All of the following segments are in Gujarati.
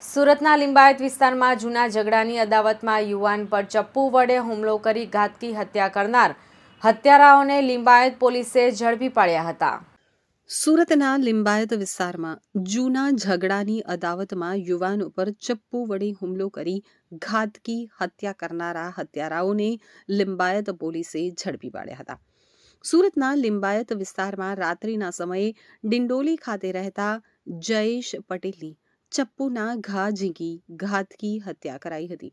સુરતના લિંબાયત વિસ્તારમાં જૂના ઝઘડાની અદાવતમાં યુવાન પર ચપ્પુ વડે હુમલો કરી ઘાતકી હત્યા કરનાર હત્યારાઓને લિંબાયત પોલીસે ઝડપી પાડ્યા હતા। સુરતના લિંબાયત વિસ્તારમાં જૂના ઝઘડાની અદાવતમાં યુવાન ઉપર ચપ્પુ વડે હુમલો કરી ઘાતકી હત્યા કરનારા હત્યારાઓને લિંબાયત પોલીસે ઝડપી પાડ્યા હતા। સુરતના લિંબાયત વિસ્તારમાં રાત્રિના સમયે ડિંડોલી ખાતે રહેતા જયેશ પટેલની ચપ્પુના ઘા ઝીંકી ઘાતકી હત્યા કરાઈ હતી।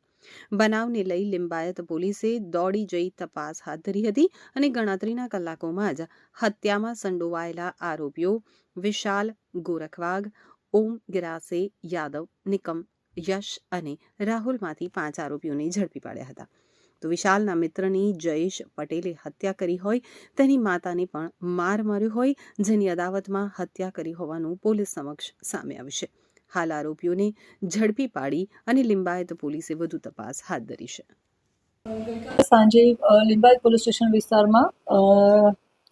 બનાવને લઈ લિંબાયત પોલીસે દોડી જઈ તપાસ હાથ ધરી હતી અને ગણતરીના કલાકોમાં જ હત્યામાં સંડોવાયેલા આરોપીઓ વિશાલ ગોરખવાગ, ઓમ ગિરાસે, યાદવ, નિકમ, યશ અને રાહુલમાંથી 5 આરોપીઓને ઝડપી પાડ્યા હતા। તો વિશાલના મિત્રની જયેશ પટેલે હત્યા કરી હોય તેની માતાને પણ માર માર્યો હોય, જેની અદાવતમાં હત્યા કરી હોવાનું પોલીસ સમક્ષ સામે આવ્યું છે। હાલ આરોપીઓને ઝડપી પાડી અને લિંબાયત પોલીસે વધુ તપાસ હાથ ધરી છે। સાંજે લિંબાયત પોલીસ સ્ટેશન વિસ્તારમાં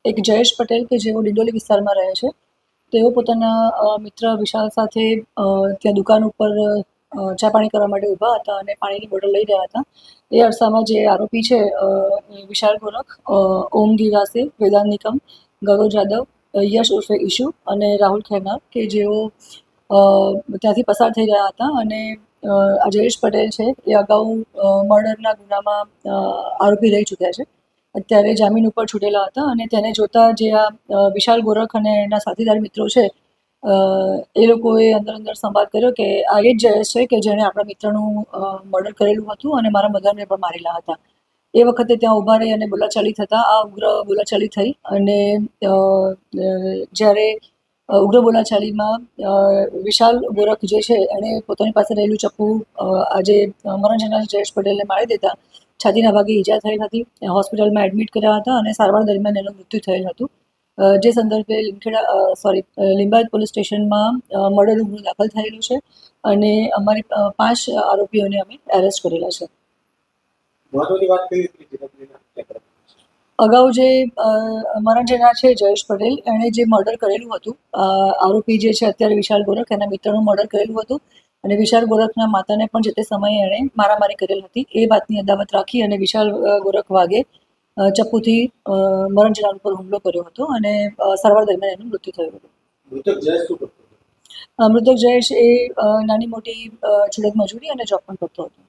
એક જયેશ પટેલ કે જેઓ ડિંડોલી વિસ્તારમાં રહે છે, તેઓ પોતાના મિત્ર વિશાલ સાથે ત્યાં દુકાન ઉપર ચા પાણી કરવા માટે ઊભા હતા અને પાણીની બોટલ લઈ રહ્યા હતા। એ અરસામાં જે આરોપી છે વિશાલ ગોરખ, ઓમ ગિરાસે, વેદાંત નિકમ, ગૌરવ જાદવ, યશ ઉર્ફે ઈશુ અને રાહુલ ખેરનાર કે જેઓ ત્યાંથી પસાર થઈ રહ્યા હતા અને આ જયેશ પટેલ છે એ અગાઉ મર્ડરના ગુનામાં આરોપી રહી ચૂક્યા છે। અત્યારે જામીન ઉપર છૂટેલા હતા અને તેને જોતા જે આ વિશાલ ગોરખ અને એના સાથીદાર મિત્રો છે એ લોકોએ અંદર સંવાદ કર્યો કે આ એ જ જયેશ છે કે જેણે આપણા મિત્રનું મર્ડર કરેલું હતું અને મારા મધરને પણ મારેલા હતા। એ વખતે ત્યાં ઊભા રહી અને બોલાચાલી થતાં આ ઉગ્ર બોલાચાલી થઈ અને જ્યારે ઉગ્ર બોલાચાલીમાં વિશાલ ગોરખ જે છે એણે પોતાની પાસે રહેલું ચપ્પુ આજે મરણ જનાર જયેશ પટેલને મારી દેતા છાતીના ભાગે ઈજા થઈ હતી। હોસ્પિટલમાં એડમિટ કર્યા હતા અને સારવાર દરમિયાન એનું મૃત્યુ થયેલ હતું। જે સંદર્ભે લિંબાયત પોલીસ સ્ટેશનમાં મર્ડરનો ગુનો દાખલ થયેલું છે અને અમારી 5 આરોપીઓને અમે એરેસ્ટ કરેલા છે। અગાઉ જે મરણ જનાર છે જયેશ પટેલ, એણે જે મર્ડર કરેલું હતું, આરોપી જે છે અત્યારે વિશાલ ગોરખ એના મિત્રનું મર્ડર કરેલું હતું અને વિશાલ ગોરખના માતાને પણ જે તે સમયે એણે મારામારી કરેલ હતી। એ વાતની અદાવત રાખી અને વિશાલ ગોરખ વાગે ચપ્પુથી મરણ જનાર ઉપર હુમલો કર્યો હતો અને સારવાર દરમિયાન એનું મૃત્યુ થયું હતું। મૃતક જયેશ એ નાની મોટી છુડક મજૂરી અને જોબ પણ કરતો હતો।